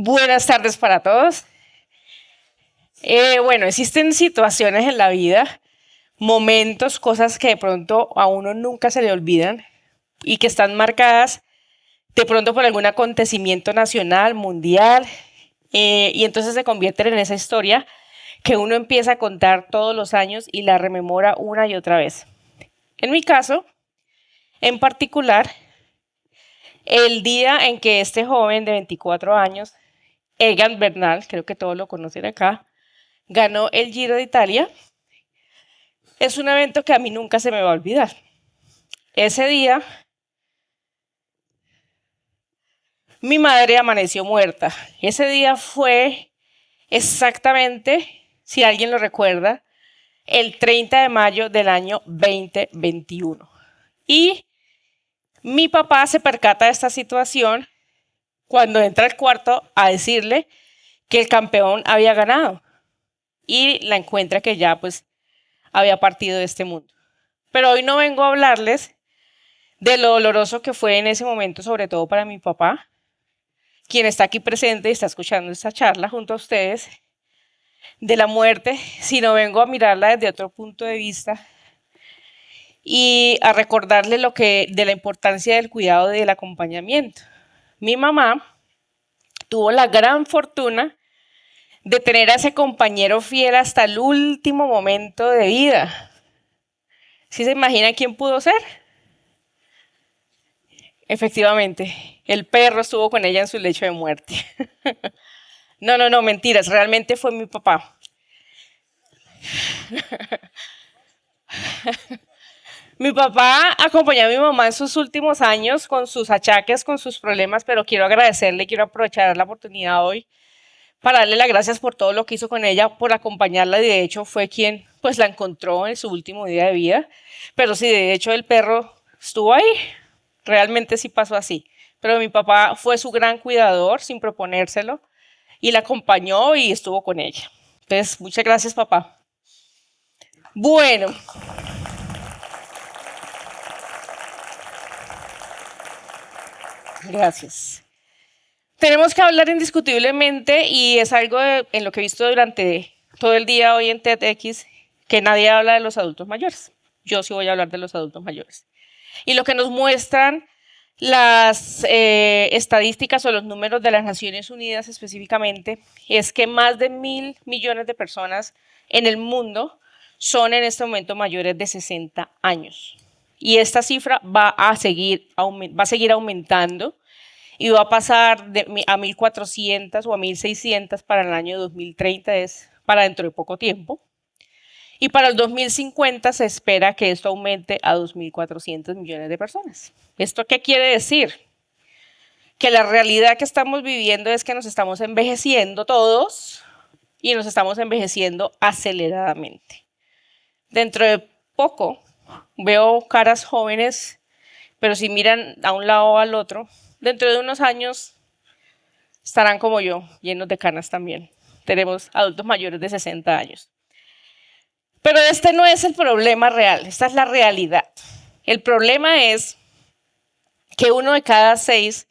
Buenas tardes para todos. Bueno, existen situaciones en la vida, momentos, cosas que de pronto a uno nunca se le olvidan y que están marcadas de pronto por algún acontecimiento nacional, mundial, y entonces se convierten en esa historia que uno empieza a contar todos los años y la rememora una y otra vez. En mi caso, en particular, el día en que este joven de 24 años, Egan Bernal, creo que todos lo conocen acá, ganó el Giro de Italia, es un evento que a mí nunca se me va a olvidar. Ese día, mi madre amaneció muerta. Ese día fue exactamente, si alguien lo recuerda, el 30 de mayo del año 2021. Y mi papá se percata de esta situación cuando entra al cuarto a decirle que el campeón había ganado y la encuentra que ya pues había partido de este mundo. Pero hoy no vengo a hablarles de lo doloroso que fue en ese momento, sobre todo para mi papá, quien está aquí presente y está escuchando esta charla junto a ustedes, de la muerte, sino vengo a mirarla desde otro punto de vista y a recordarle de la importancia del cuidado y del acompañamiento. Mi mamá tuvo la gran fortuna de tener a ese compañero fiel hasta el último momento de vida. ¿Sí se imagina quién pudo ser? Efectivamente, el perro estuvo con ella en su lecho de muerte. No, mentiras, realmente fue mi papá. Mi papá acompañó a mi mamá en sus últimos años con sus achaques, con sus problemas, pero quiero agradecerle, quiero aprovechar la oportunidad hoy para darle las gracias por todo lo que hizo con ella, por acompañarla y de hecho fue quien pues la encontró en su último día de vida. Pero sí, de hecho el perro estuvo ahí, realmente sí pasó así. Pero mi papá fue su gran cuidador sin proponérselo y la acompañó y estuvo con ella. Entonces, muchas gracias, papá. Bueno, gracias. Tenemos que hablar indiscutiblemente y es algo en lo que he visto durante todo el día hoy en TEDx, que nadie habla de los adultos mayores. Yo sí voy a hablar de los adultos mayores. Y lo que nos muestran las estadísticas o los números de las Naciones Unidas específicamente es que más de 1.000 millones de personas en el mundo son en este momento mayores de 60 años. Y esta cifra va a seguir aumentando y va a pasar a 1.400 o a 1.600 para el año 2030, es para dentro de poco tiempo. Y para el 2050 se espera que esto aumente a 2.400 millones de personas. ¿Esto qué quiere decir? Que la realidad que estamos viviendo es que nos estamos envejeciendo todos y nos estamos envejeciendo aceleradamente. Dentro de poco veo caras jóvenes, pero si miran a un lado o al otro, dentro de unos años estarán como yo, llenos de canas también. Tenemos adultos mayores de 60 años. Pero este no es el problema real, esta es la realidad. El problema es que 1 de cada 6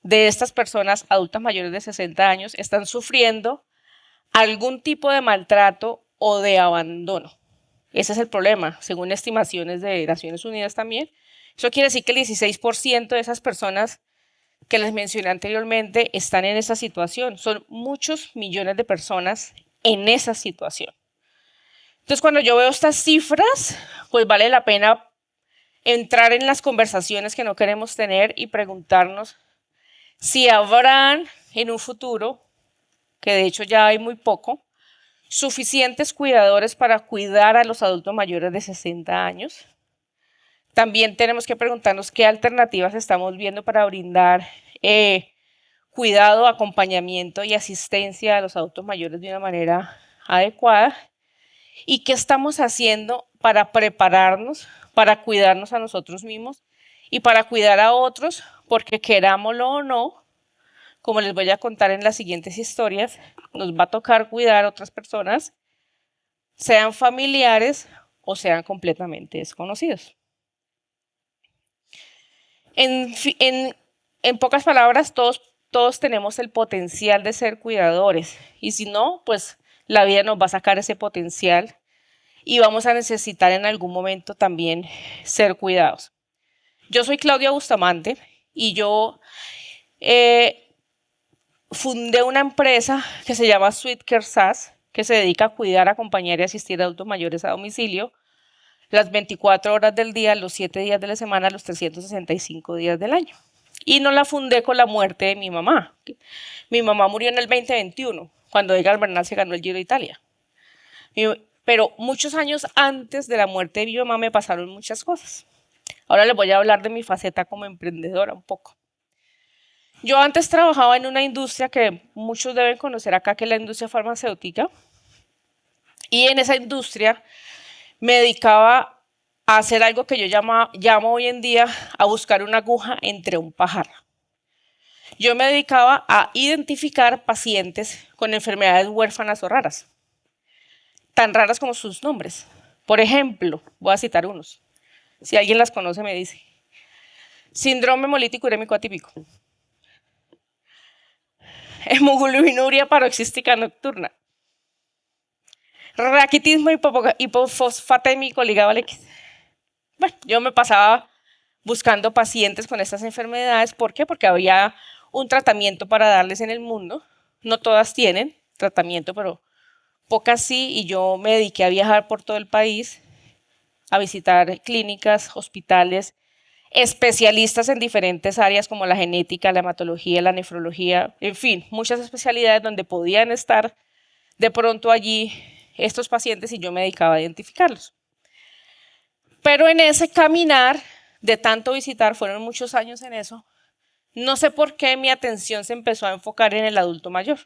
de estas personas adultas mayores de 60 años están sufriendo algún tipo de maltrato o de abandono. Ese es el problema, según estimaciones de Naciones Unidas también. Eso quiere decir que el 16% de esas personas que les mencioné anteriormente están en esa situación. Son muchos millones de personas en esa situación. Entonces, cuando yo veo estas cifras, pues vale la pena entrar en las conversaciones que no queremos tener y preguntarnos si habrán en un futuro, que de hecho ya hay muy poco, suficientes cuidadores para cuidar a los adultos mayores de 60 años. También tenemos que preguntarnos qué alternativas estamos viendo para brindar cuidado, acompañamiento y asistencia a los adultos mayores de una manera adecuada. ¿Y qué estamos haciendo para prepararnos, para cuidarnos a nosotros mismos y para cuidar a otros? Porque querámoslo o no, como les voy a contar en las siguientes historias, nos va a tocar cuidar a otras personas, sean familiares o sean completamente desconocidos. En pocas palabras, todos todos tenemos el potencial de ser cuidadores y si no, pues la vida nos va a sacar ese potencial y vamos a necesitar en algún momento también ser cuidados. Yo soy Claudia Bustamante y yo fundé una empresa que se llama Sweet Care SAS, que se dedica a cuidar, acompañar y asistir a adultos mayores a domicilio las 24 horas del día, los 7 días de la semana, los 365 días del año. Y no la fundé con la muerte de mi mamá. Mi mamá murió en el 2021, cuando Egan Bernal se ganó el Giro de Italia. Pero muchos años antes de la muerte de mi mamá me pasaron muchas cosas. Ahora les voy a hablar de mi faceta como emprendedora un poco. Yo antes trabajaba en una industria que muchos deben conocer acá, que es la industria farmacéutica. Y en esa industria me dedicaba a hacer algo que yo llamo hoy en día a buscar una aguja entre un pajar. Yo me dedicaba a identificar pacientes con enfermedades huérfanas o raras, tan raras como sus nombres. Por ejemplo, voy a citar unos. Si alguien las conoce me dice. Síndrome hemolítico urémico atípico. Hemoglobinuria paroxística nocturna. Raquitismo hipofosfatémico ligado al X. Bueno, yo me pasaba buscando pacientes con estas enfermedades. ¿Por qué? Porque había un tratamiento para darles en el mundo. No todas tienen tratamiento, pero pocas sí. Y yo me dediqué a viajar por todo el país, a visitar clínicas, hospitales, especialistas en diferentes áreas como la genética, la hematología, la nefrología, en fin, muchas especialidades donde podían estar de pronto allí estos pacientes y yo me dedicaba a identificarlos. Pero en ese caminar de tanto visitar, fueron muchos años en eso, no sé por qué mi atención se empezó a enfocar en el adulto mayor.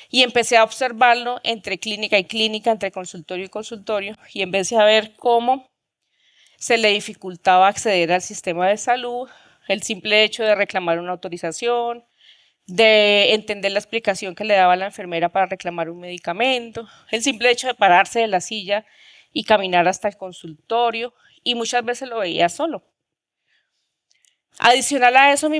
Y empecé a observarlo entre clínica y clínica, entre consultorio y consultorio, y empecé a ver cómo se le dificultaba acceder al sistema de salud, el simple hecho de reclamar una autorización, de entender la explicación que le daba la enfermera para reclamar un medicamento, el simple hecho de pararse de la silla y caminar hasta el consultorio, y muchas veces lo veía solo. Adicional a eso, mi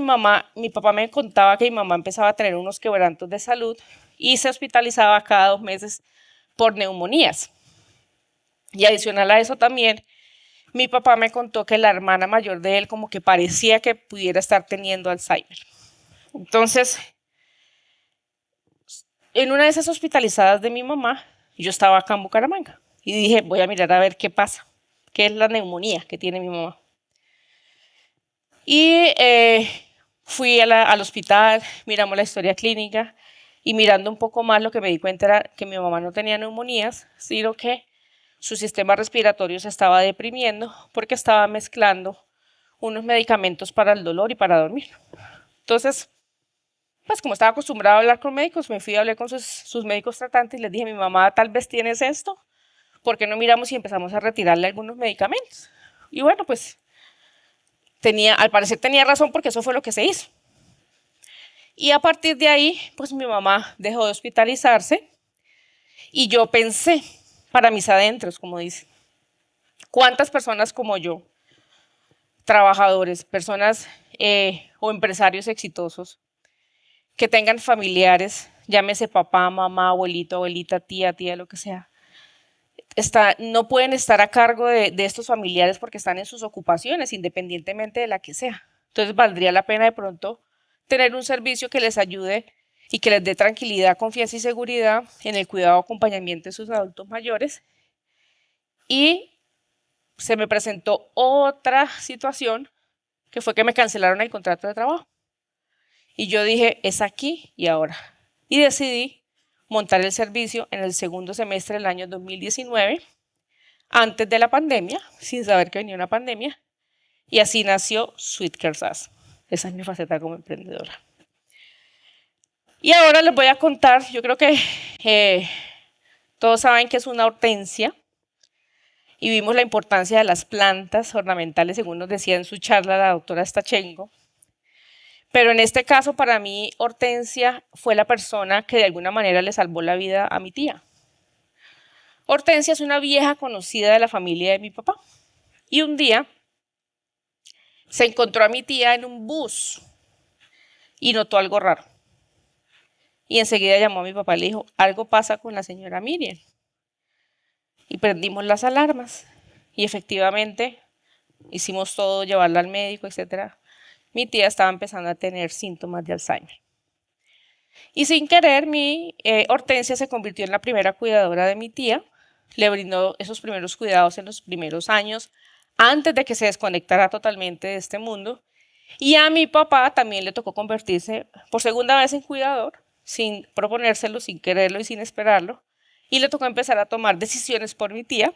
papá me contaba que mi mamá empezaba a tener unos quebrantos de salud y se hospitalizaba cada 2 meses por neumonías. Y adicional a eso también, mi papá me contó que la hermana mayor de él como que parecía que pudiera estar teniendo Alzheimer. Entonces, en una de esas hospitalizadas de mi mamá, yo estaba acá en Bucaramanga y dije, voy a mirar a ver qué pasa, qué es la neumonía que tiene mi mamá. Y fui al hospital, miramos la historia clínica y mirando un poco más lo que me di cuenta era que mi mamá no tenía neumonías, sino que su sistema respiratorio se estaba deprimiendo porque estaba mezclando unos medicamentos para el dolor y para dormir. Entonces, pues como estaba acostumbrada a hablar con médicos, me fui a hablar con sus médicos tratantes y les dije, mi mamá, tal vez tienes esto, ¿por qué no miramos y empezamos a retirarle algunos medicamentos? Y bueno, pues al parecer tenía razón porque eso fue lo que se hizo. Y a partir de ahí, pues mi mamá dejó de hospitalizarse y yo pensé, para mis adentros, como dice, ¿cuántas personas como yo, trabajadores, personas o empresarios exitosos, que tengan familiares, llámese papá, mamá, abuelito, abuelita, tía, lo que sea, no pueden estar a cargo de estos familiares porque están en sus ocupaciones, independientemente de la que sea? Entonces valdría la pena de pronto tener un servicio que les ayude y que les dé tranquilidad, confianza y seguridad en el cuidado y acompañamiento de sus adultos mayores. Y se me presentó otra situación que fue que me cancelaron el contrato de trabajo. Y yo dije, es aquí y ahora. Y decidí montar el servicio en el segundo semestre del año 2019, antes de la pandemia, sin saber que venía una pandemia. Y así nació Sweet Care SAS. Esa es mi faceta como emprendedora. Y ahora les voy a contar, yo creo que todos saben que es una hortensia y vimos la importancia de las plantas ornamentales, según nos decía en su charla la doctora Stachenko. Pero en este caso, para mí, Hortensia fue la persona que de alguna manera le salvó la vida a mi tía. Hortensia es una vieja conocida de la familia de mi papá. Y un día se encontró a mi tía en un bus y notó algo raro. Y enseguida llamó a mi papá y le dijo, algo pasa con la señora Miriam. Y prendimos las alarmas. Y efectivamente hicimos todo, llevarla al médico, etc. Mi tía estaba empezando a tener síntomas de Alzheimer. Y sin querer, mi Hortensia se convirtió en la primera cuidadora de mi tía. Le brindó esos primeros cuidados en los primeros años, antes de que se desconectara totalmente de este mundo. Y a mi papá también le tocó convertirse por segunda vez en cuidador, sin proponérselo, sin quererlo y sin esperarlo. Y le tocó empezar a tomar decisiones por mi tía,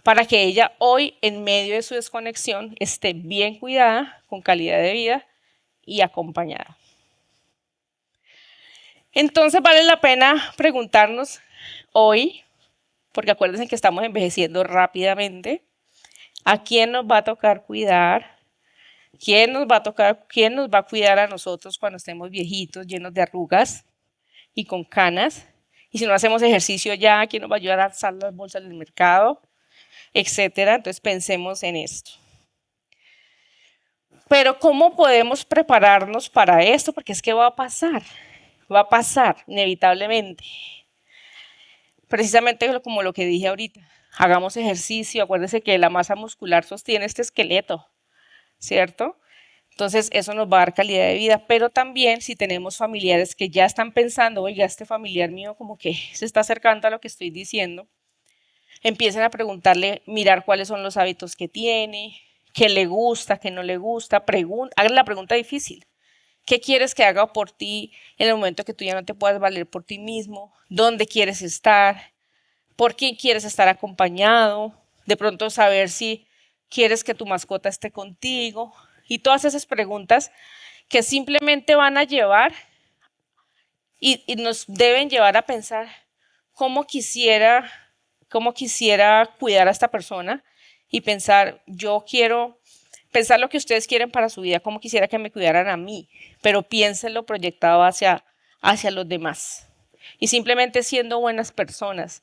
para que ella hoy, en medio de su desconexión, esté bien cuidada, con calidad de vida y acompañada. Entonces vale la pena preguntarnos hoy, porque acuérdense que estamos envejeciendo rápidamente, ¿a quién nos va a tocar cuidar? ¿Quién nos va a cuidar a nosotros cuando estemos viejitos, llenos de arrugas y con canas? Y si no hacemos ejercicio ya, ¿quién nos va a ayudar a alzar las bolsas del mercado? Etcétera. Entonces pensemos en esto. Pero ¿cómo podemos prepararnos para esto? Porque es que va a pasar inevitablemente. Precisamente como lo que dije ahorita, hagamos ejercicio, acuérdense que la masa muscular sostiene este esqueleto, ¿cierto? Entonces eso nos va a dar calidad de vida, pero también si tenemos familiares que ya están pensando, oiga, este familiar mío como que se está acercando a lo que estoy diciendo, empiecen a preguntarle, mirar cuáles son los hábitos que tiene, qué le gusta, qué no le gusta, hagan la pregunta difícil. ¿Qué quieres que haga por ti en el momento que tú ya no te puedas valer por ti mismo? ¿Dónde quieres estar? ¿Por quién quieres estar acompañado? De pronto saber si quieres que tu mascota esté contigo. Y todas esas preguntas que simplemente van a llevar y nos deben llevar a pensar cómo quisiera cuidar a esta persona y pensar, yo quiero pensar lo que ustedes quieren para su vida, cómo quisiera que me cuidaran a mí, pero piénsenlo proyectado hacia los demás. Y simplemente siendo buenas personas,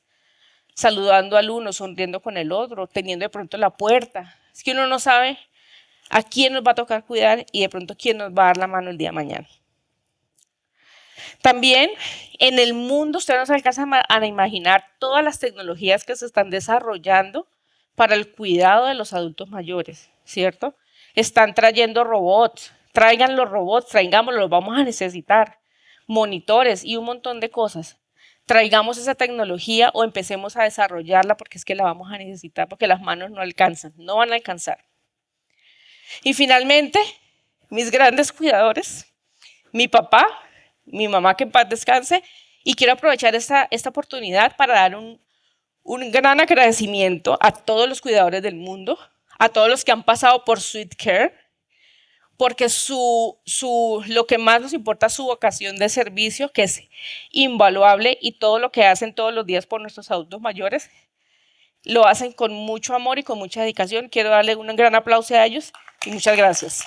saludando al uno, sonriendo con el otro, teniendo de pronto la puerta. Es que uno no sabe a quién nos va a tocar cuidar y de pronto quién nos va a dar la mano el día de mañana. También en el mundo ustedes no se alcanzan a imaginar todas las tecnologías que se están desarrollando para el cuidado de los adultos mayores, ¿cierto? Están trayendo robots, traigan los robots, traigámoslos, los vamos a necesitar, monitores y un montón de cosas. Traigamos esa tecnología o empecemos a desarrollarla porque es que la vamos a necesitar, porque las manos no alcanzan, no van a alcanzar. Y finalmente, mis grandes cuidadores, mi papá, mi mamá, que en paz descanse, y quiero aprovechar esta oportunidad para dar un gran agradecimiento a todos los cuidadores del mundo, a todos los que han pasado por Sweet Care, porque lo que más nos importa es su vocación de servicio, que es invaluable, y todo lo que hacen todos los días por nuestros adultos mayores, lo hacen con mucho amor y con mucha dedicación. Quiero darle un gran aplauso a ellos y muchas gracias.